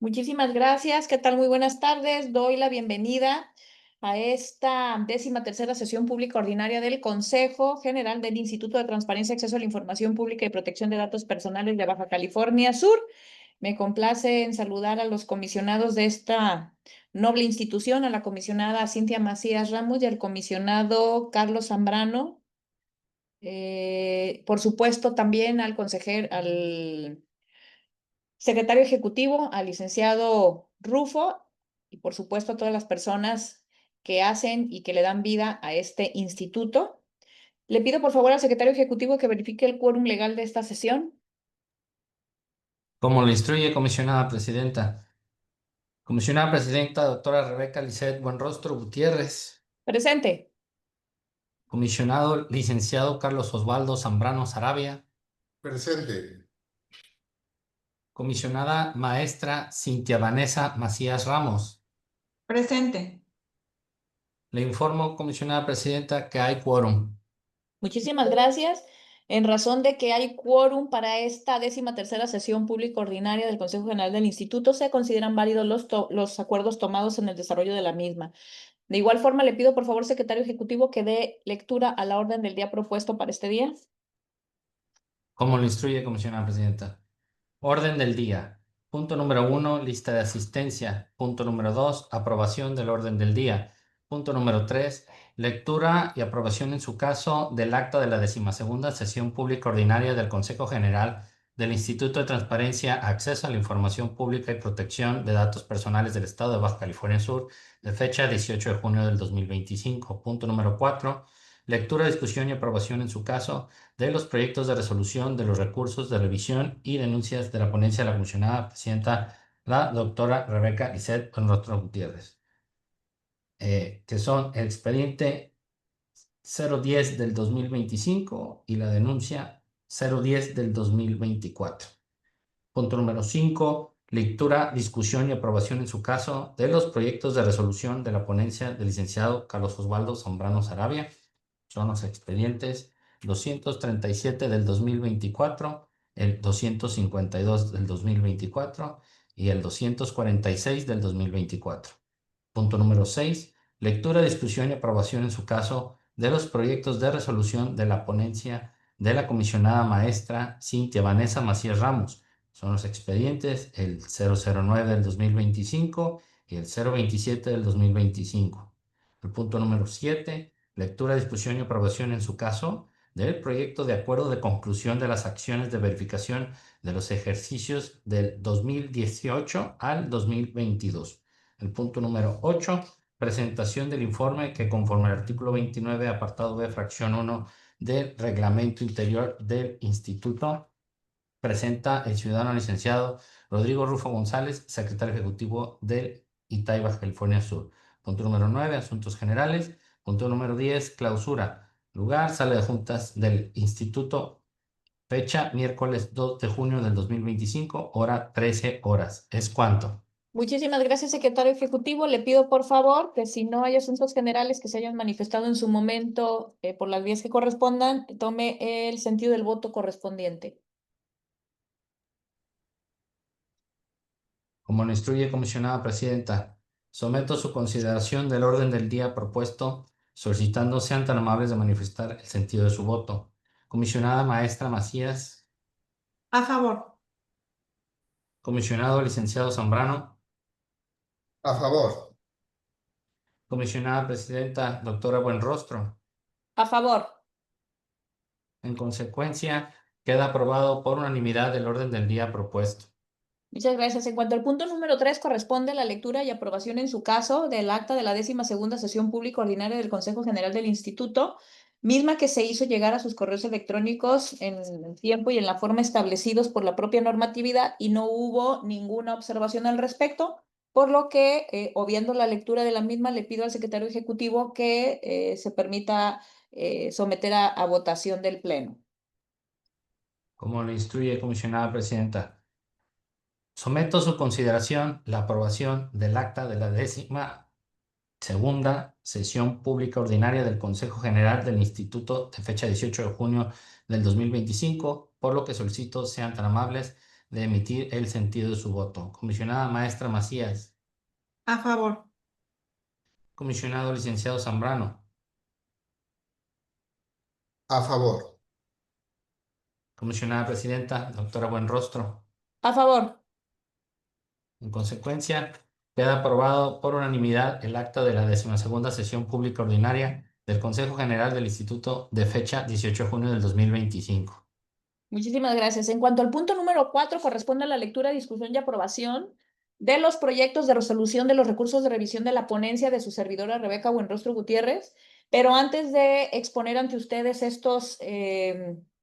Muchísimas gracias. ¿Qué tal? Muy buenas tardes. Doy la bienvenida a esta 13ª sesión pública ordinaria del Consejo General del Instituto de Transparencia, Acceso a la Información Pública y Protección de Datos Personales de Baja California Sur. Me complace en saludar a los comisionados de esta noble institución, a la comisionada Cintia Macías Ramos y al comisionado Carlos Zambrano. Por supuesto, también al secretario ejecutivo, al licenciado Rufo y por supuesto a todas las personas que hacen y que le dan vida a este instituto. Le pido por favor al secretario ejecutivo que verifique el quórum legal de esta sesión. Como lo instruye, comisionada presidenta. Comisionada presidenta, doctora Rebeca Lisset Buenrostro Gutiérrez. Presente. Comisionado licenciado Carlos Osvaldo Zambrano Sarabia. Presente. Comisionada maestra Cintia Vanessa Macías Ramos. Presente. Le informo, comisionada presidenta, que hay quórum. Muchísimas gracias. En razón de que hay quórum para esta 13ª sesión pública ordinaria del Consejo General del Instituto, se consideran válidos los acuerdos tomados en el desarrollo de la misma. De igual forma, le pido por favor, secretario ejecutivo, que dé lectura a la orden del día propuesto para este día. Como lo instruye, comisionada presidenta. Orden del día. Punto número 1, lista de asistencia. Punto número 2, aprobación del orden del día. Punto número 3, lectura y aprobación en su caso del acta de la 12ª sesión pública ordinaria del Consejo General del Instituto de Transparencia, Acceso a la Información Pública y Protección de Datos Personales del Estado de Baja California Sur, de fecha 18 de junio del 2025. Punto número 4, lectura, discusión y aprobación en su caso de los proyectos de resolución de los recursos de revisión y denuncias de la ponencia de la comisionada presidenta, la doctora Rebeca Lisset Buenrostro Gutiérrez, que son el expediente 010 del 2025 y la denuncia 010 del 2024. Punto número 5. Lectura, discusión y aprobación en su caso de los proyectos de resolución de la ponencia del licenciado Carlos Osvaldo Zambrano Sarabia. Son los expedientes 237 del 2024, el 252 del 2024 y el 246 del 2024. Punto número 6. Lectura, discusión y aprobación en su caso de los proyectos de resolución de la ponencia de la comisionada maestra Cintia Vanessa Macías Ramos. Son los expedientes el 009 del 2025 y el 027 del 2025. El punto número 7. Lectura, discusión y aprobación en su caso del proyecto de acuerdo de conclusión de las acciones de verificación de los ejercicios del 2018 al 2022. El punto número 8, presentación del informe que conforme al artículo 29, apartado B, fracción 1 del reglamento interior del Instituto, presenta el ciudadano licenciado Rodrigo Rufo González, secretario ejecutivo del ITAI Baja California Sur. Punto número 9, asuntos generales. Punto número 10, clausura. Lugar, sala de juntas del Instituto. Fecha, miércoles 2 de junio del 2025, hora 13 horas. ¿Es cuánto? Muchísimas gracias, secretario ejecutivo. Le pido por favor que si no hay asuntos generales que se hayan manifestado en su momento por las vías que correspondan, tome el sentido del voto correspondiente. Como lo instruye comisionada presidenta, someto a su consideración del orden del día propuesto, solicitando sean tan amables de manifestar el sentido de su voto. Comisionada maestra Macías. A favor. Comisionado licenciado Zambrano. A favor. Comisionada presidenta doctora Buenrostro. A favor. En consecuencia, queda aprobado por unanimidad el orden del día propuesto. Muchas gracias. En cuanto al punto número 3, corresponde la lectura y aprobación en su caso del acta de la 12ª sesión pública ordinaria del Consejo General del Instituto, misma que se hizo llegar a sus correos electrónicos en el tiempo y en la forma establecidos por la propia normatividad y no hubo ninguna observación al respecto, por lo que, obviando la lectura de la misma, le pido al secretario ejecutivo que se permita someter a votación del Pleno. Como lo instruye comisionada presidenta, someto a su consideración la aprobación del acta de la 12ª sesión pública ordinaria del Consejo General del Instituto de fecha 18 de junio del 2025, por lo que solicito sean tan amables de emitir el sentido de su voto. Comisionada maestra Macías. A favor. Comisionado licenciado Zambrano. A favor. Comisionada presidenta, doctora Buenrostro. A favor. En consecuencia, queda aprobado por unanimidad el acta de la 12ª sesión pública ordinaria del Consejo General del Instituto de fecha 18 de junio del 2025. Muchísimas gracias. En cuanto al punto número 4, corresponde a la lectura, discusión y aprobación de los proyectos de resolución de los recursos de revisión de la ponencia de su servidora Rebeca Buenrostro Gutiérrez. Pero antes de exponer ante ustedes estos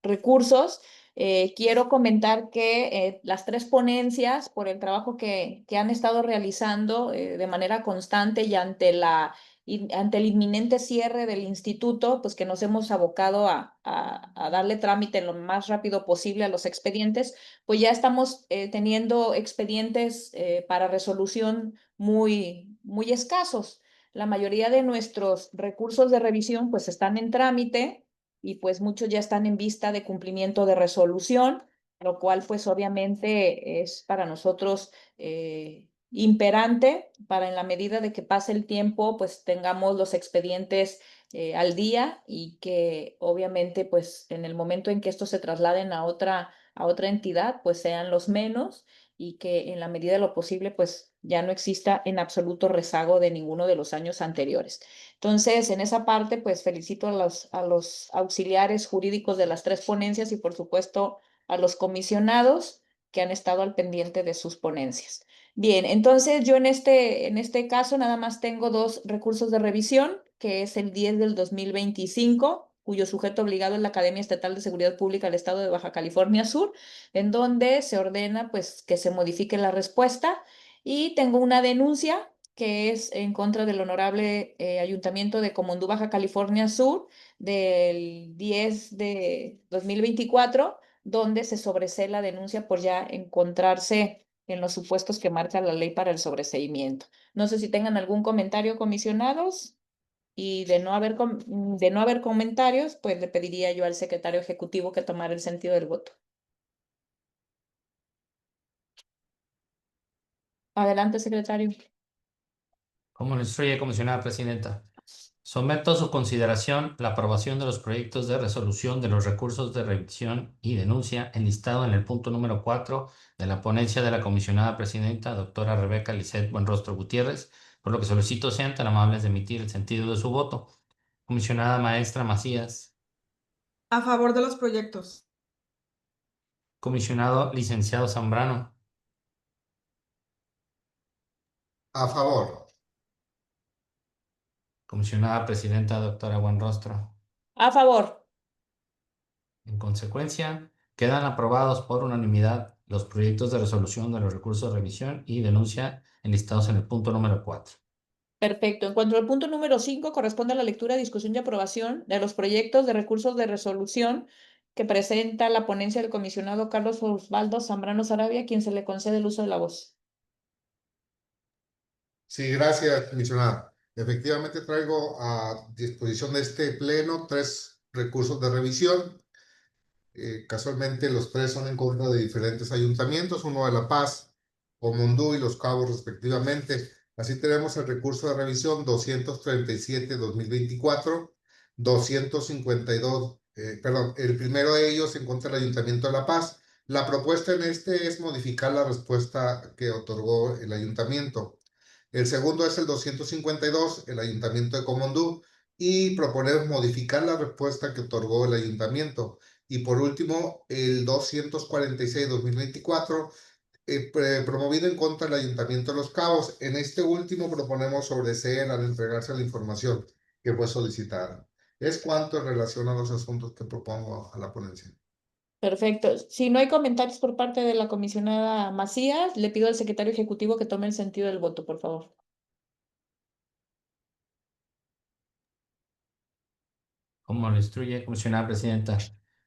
recursos, quiero comentar que las tres ponencias, por el trabajo que han estado realizando de manera constante y ante el inminente cierre del instituto, pues que nos hemos abocado a darle trámite lo más rápido posible a los expedientes, pues ya estamos teniendo expedientes para resolución muy escasos. La mayoría de nuestros recursos de revisión pues están en trámite y pues muchos ya están en vista de cumplimiento de resolución, lo cual pues obviamente es para nosotros imperante para en la medida de que pase el tiempo, pues tengamos los expedientes al día y que obviamente pues en el momento en que estos se trasladen a otra entidad, pues sean los menos y que en la medida de lo posible pues ya no exista en absoluto rezago de ninguno de los años anteriores. Entonces, en esa parte, pues felicito a los auxiliares jurídicos de las tres ponencias y por supuesto a los comisionados que han estado al pendiente de sus ponencias. Bien, entonces yo en este caso nada más tengo dos recursos de revisión, que es el 10 del 2025, cuyo sujeto obligado es la Academia Estatal de Seguridad Pública del Estado de Baja California Sur, en donde se ordena pues que se modifique la respuesta. Y tengo una denuncia que es en contra del honorable Ayuntamiento de Comondú, Baja California Sur, del 10 de 2024, donde se sobresee la denuncia por ya encontrarse en los supuestos que marca la ley para el sobreseimiento. No sé si tengan algún comentario, comisionados, y de no haber comentarios, pues le pediría yo al secretario ejecutivo que tomara el sentido del voto. Adelante, secretario. Como lo instruye comisionada presidenta. Someto a su consideración la aprobación de los proyectos de resolución de los recursos de revisión y denuncia enlistado en el punto número 4 de la ponencia de la comisionada presidenta, doctora Rebeca Lisset Buenrostro Gutiérrez, por lo que solicito sean tan amables de emitir el sentido de su voto. Comisionada maestra Macías. A favor de los proyectos. Comisionado licenciado Zambrano. A favor. Comisionada presidenta, doctora Buenrostro. A favor. En consecuencia, quedan aprobados por unanimidad los proyectos de resolución de los recursos de revisión y denuncia enlistados en el punto número 4. Perfecto. En cuanto al punto número 5, corresponde a la lectura, discusión y aprobación de los proyectos de recursos de resolución que presenta la ponencia del comisionado Carlos Osvaldo Zambrano Sarabia, quien se le concede el uso de la voz. Sí, gracias, comisionada. Efectivamente traigo a disposición de este pleno tres recursos de revisión. Casualmente los tres son en contra de diferentes ayuntamientos, uno de La Paz, Comondú y Los Cabos respectivamente. Así tenemos el recurso de revisión 237-2024, 252, perdón, el primero de ellos en contra del Ayuntamiento de La Paz. La propuesta en este es modificar la respuesta que otorgó el ayuntamiento. El segundo es el 252, el Ayuntamiento de Comondú, y proponer modificar la respuesta que otorgó el ayuntamiento. Y por último, el 246-2024, promovido en contra del Ayuntamiento de Los Cabos. En este último proponemos sobreseer al entregarse la información que fue solicitada. Es cuanto en relación a los asuntos que propongo a la ponencia. Perfecto. Si no hay comentarios por parte de la comisionada Macías, le pido al secretario ejecutivo que tome el sentido del voto, por favor. Como lo instruye comisionada presidenta,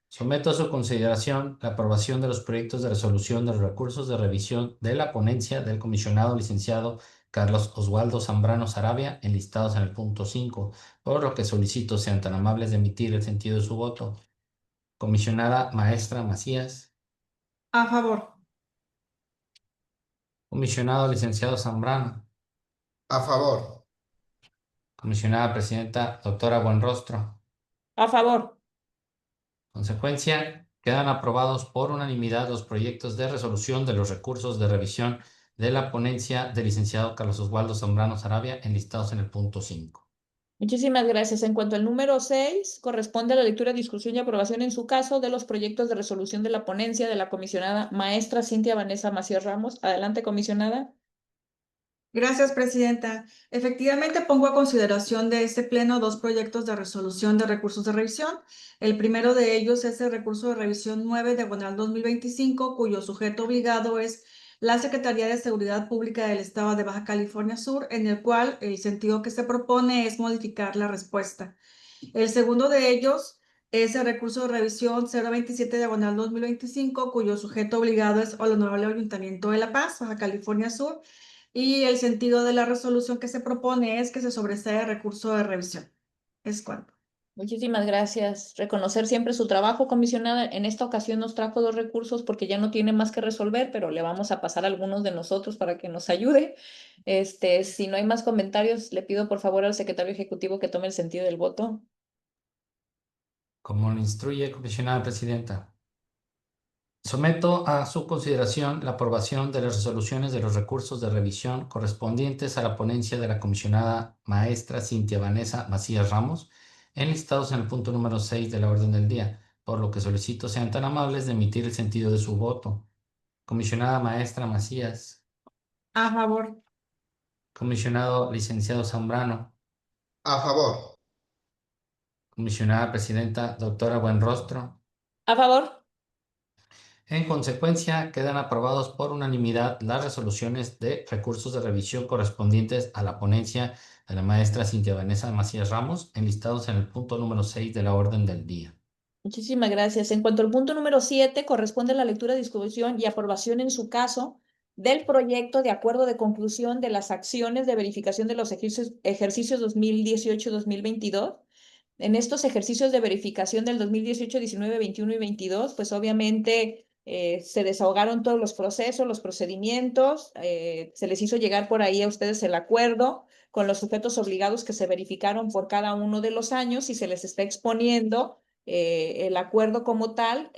someto a su consideración la aprobación de los proyectos de resolución de los recursos de revisión de la ponencia del comisionado licenciado Carlos Osvaldo Zambrano Sarabia, enlistados en el punto 5, por lo que solicito sean tan amables de emitir el sentido de su voto. Comisionada maestra Macías. A favor. Comisionado licenciado Zambrano. A favor. Comisionada presidenta, doctora Buenrostro. A favor. Consecuencia, quedan aprobados por unanimidad los proyectos de resolución de los recursos de revisión de la ponencia del licenciado Carlos Oswaldo Zambrano Sarabia enlistados en el punto 5. Muchísimas gracias. En cuanto al número 6, corresponde a la lectura, discusión y aprobación en su caso de los proyectos de resolución de la ponencia de la comisionada maestra Cintia Vanessa Macías Ramos. Adelante, comisionada. Gracias, presidenta. Efectivamente, pongo a consideración de este pleno dos proyectos de resolución de recursos de revisión. El primero de ellos es el recurso de revisión 9/2025, cuyo sujeto obligado es la Secretaría de Seguridad Pública del Estado de Baja California Sur, en el cual el sentido que se propone es modificar la respuesta. El segundo de ellos es el recurso de revisión 027/2025, cuyo sujeto obligado es el Honorable Ayuntamiento de La Paz, Baja California Sur, y el sentido de la resolución que se propone es que se sobresea el recurso de revisión. Es cuanto. Muchísimas gracias. Reconocer siempre su trabajo, comisionada. En esta ocasión nos trajo dos recursos porque ya no tiene más que resolver, pero le vamos a pasar a algunos de nosotros para que nos ayude. Si no hay más comentarios, le pido por favor al secretario ejecutivo que tome el sentido del voto. Como lo instruye comisionada presidenta. Someto a su consideración la aprobación de las resoluciones de los recursos de revisión correspondientes a la ponencia de la comisionada maestra Cintia Vanessa Macías Ramos, enlistados en el punto número 6 de la orden del día, por lo que solicito sean tan amables de emitir el sentido de su voto. Comisionada maestra Macías. A favor. Comisionado licenciado Zambrano. A favor. Comisionada presidenta doctora Buenrostro. A favor. En consecuencia, quedan aprobados por unanimidad las resoluciones de recursos de revisión correspondientes a la ponencia de la maestra Cintia Vanessa Macías Ramos, enlistados en el punto número 6 de la orden del día. Muchísimas gracias. En cuanto al punto número 7, corresponde a la lectura, discusión y aprobación en su caso del proyecto de acuerdo de conclusión de las acciones de verificación de los ejercicios 2018-2022. En estos ejercicios de verificación del 2018, 19, 21 y 22, pues obviamente se desahogaron todos los procesos, los procedimientos, se les hizo llegar por ahí a ustedes el acuerdo con los sujetos obligados que se verificaron por cada uno de los años y se les está exponiendo el acuerdo como tal,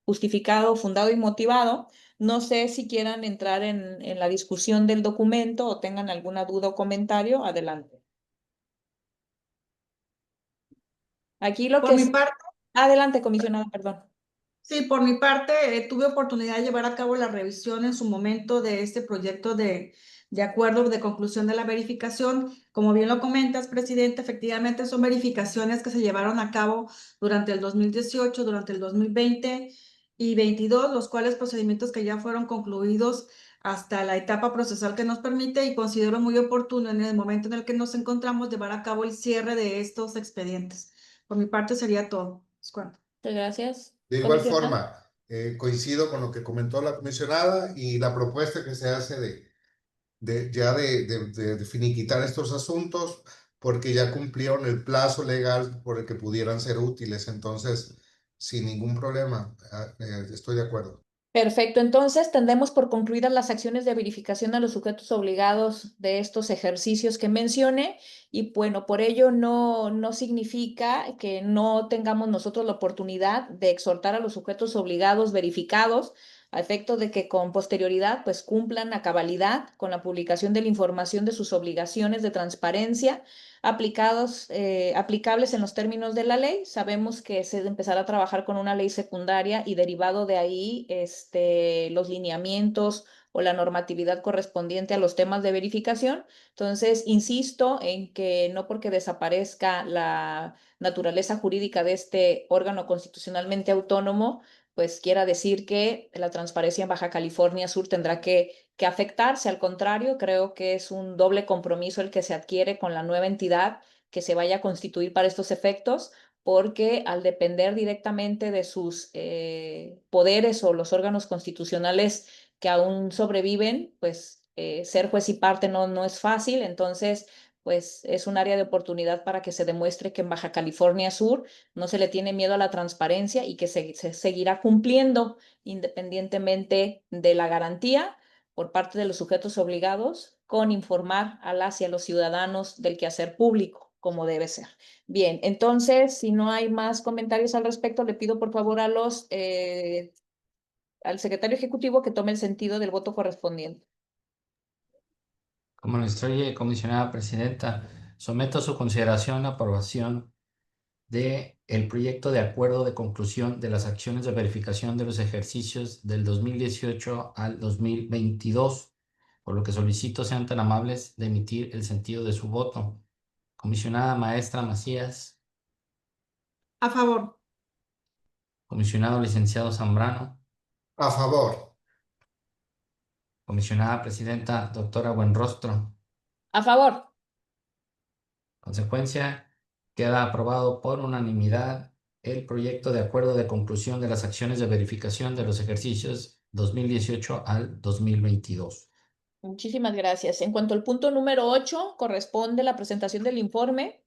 justificado, fundado y motivado. No sé si quieran entrar en la discusión del documento o tengan alguna duda o comentario. Adelante. Aquí lo Por que mi es... parte, Adelante, comisionada, perdón. sí, por mi parte, tuve oportunidad de llevar a cabo la revisión en su momento de este proyecto de acuerdo de conclusión de la verificación. Como bien lo comentas, presidente, efectivamente son verificaciones que se llevaron a cabo durante el 2018, durante el 2020 y 22, los cuales procedimientos que ya fueron concluidos hasta la etapa procesal que nos permite, y considero muy oportuno en el momento en el que nos encontramos llevar a cabo el cierre de estos expedientes. Por mi parte sería todo. Es cuanto. Muchas gracias. De igual Comisionada. forma, coincido con lo que comentó la comisionada y la propuesta que se hace de finiquitar estos asuntos porque ya cumplieron el plazo legal por el que pudieran ser útiles. Entonces, sin ningún problema, estoy de acuerdo. Perfecto, entonces tendremos por concluidas las acciones de verificación a los sujetos obligados de estos ejercicios que mencioné y bueno, por ello no significa que no tengamos nosotros la oportunidad de exhortar a los sujetos obligados verificados a efecto de que con posterioridad pues cumplan a cabalidad con la publicación de la información de sus obligaciones de transparencia aplicables en los términos de la ley. Sabemos que se empezará a trabajar con una ley secundaria y derivado de ahí los lineamientos o la normatividad correspondiente a los temas de verificación. Entonces, insisto en que no porque desaparezca la naturaleza jurídica de este órgano constitucionalmente autónomo, pues quiera decir que la transparencia en Baja California Sur tendrá que afectarse. Al contrario, creo que es un doble compromiso el que se adquiere con la nueva entidad que se vaya a constituir para estos efectos, porque al depender directamente de sus poderes o los órganos constitucionales que aún sobreviven, pues ser juez y parte no es fácil. Entonces, pues es un área de oportunidad para que se demuestre que en Baja California Sur no se le tiene miedo a la transparencia y que se seguirá cumpliendo independientemente de la garantía por parte de los sujetos obligados con informar a las y a los ciudadanos del quehacer público, como debe ser. Bien, entonces, si no hay más comentarios al respecto, le pido por favor al secretario ejecutivo que tome el sentido del voto correspondiente. Como lo instruye, comisionada presidenta, someto a su consideración la aprobación de el proyecto de acuerdo de conclusión de las acciones de verificación de los ejercicios del 2018 al 2022, por lo que solicito sean tan amables de emitir el sentido de su voto. Comisionada maestra Macías, A favor. comisionado licenciado Zambrano, A favor. comisionada presidenta doctora Buenrostro. A favor. Consecuencia, queda aprobado por unanimidad el proyecto de acuerdo de conclusión de las acciones de verificación de los ejercicios 2018 al 2022. Muchísimas gracias. En cuanto al punto número 8, corresponde la presentación del informe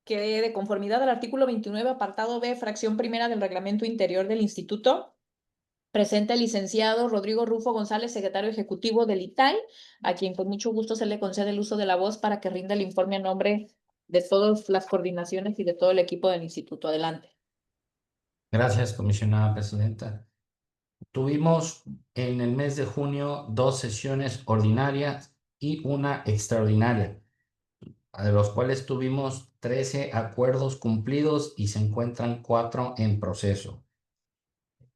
que, de conformidad al artículo 29, apartado B, fracción primera del reglamento interior del instituto, presenta el licenciado Rodrigo Rufo González, secretario ejecutivo del ITAI, a quien con mucho gusto se le concede el uso de la voz para que rinda el informe a nombre de todas las coordinaciones y de todo el equipo del instituto. Adelante. Gracias, comisionada presidenta. Tuvimos en el mes de junio 2 sesiones ordinarias y una extraordinaria, de los cuales tuvimos 13 acuerdos cumplidos y se encuentran 4 en proceso.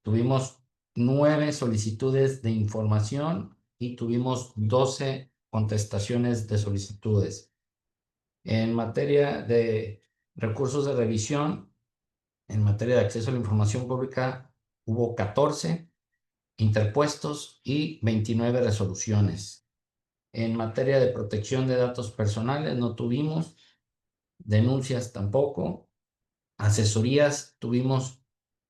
Tuvimos 9 solicitudes de información y tuvimos 12 contestaciones de solicitudes. En materia de recursos de revisión, en materia de acceso a la información pública, hubo 14 interpuestos y 29 resoluciones. En materia de protección de datos personales no tuvimos, denuncias tampoco, asesorías tuvimos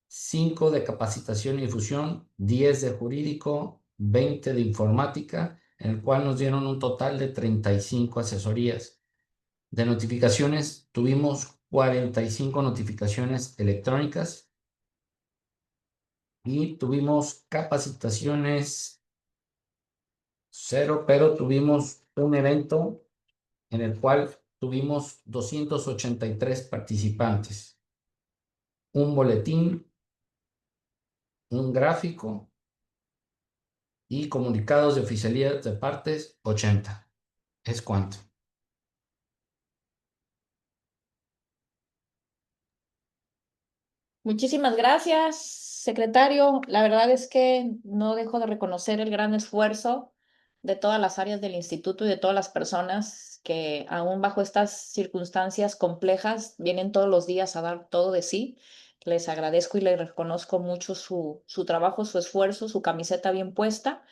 5 de capacitación y difusión, 10 de jurídico, 20 de informática, en el cual nos dieron un total de 35 asesorías. De notificaciones tuvimos 45 notificaciones electrónicas y tuvimos capacitaciones 0, pero tuvimos un evento en el cual tuvimos 283 participantes, un boletín, un gráfico y comunicados de oficialía de partes 80. ¿Es cuánto? Muchísimas gracias, secretario. La verdad es que no dejo de reconocer el gran esfuerzo de todas las áreas del instituto y de todas las personas que, aún bajo estas circunstancias complejas, vienen todos los días a dar todo de sí. Les agradezco y les reconozco mucho su trabajo, su esfuerzo, su camiseta bien puesta.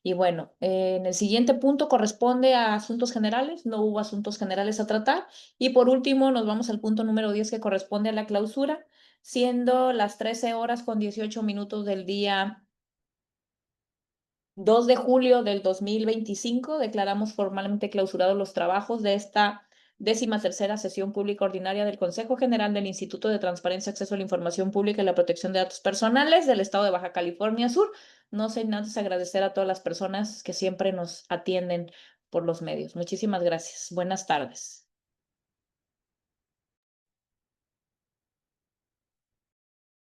Y bueno, en el siguiente punto corresponde a asuntos generales. No hubo asuntos generales a tratar. Y por último, nos vamos al punto número 10, que corresponde a la clausura, siendo las 13:18 del día 2 de julio del 2025, declaramos formalmente clausurados los trabajos de esta 13ª sesión pública ordinaria del Consejo General del Instituto de Transparencia, Acceso a la Información Pública y la Protección de Datos Personales del Estado de Baja California Sur. No sin antes agradecer a todas las personas que siempre nos atienden por los medios. Muchísimas gracias. Buenas tardes.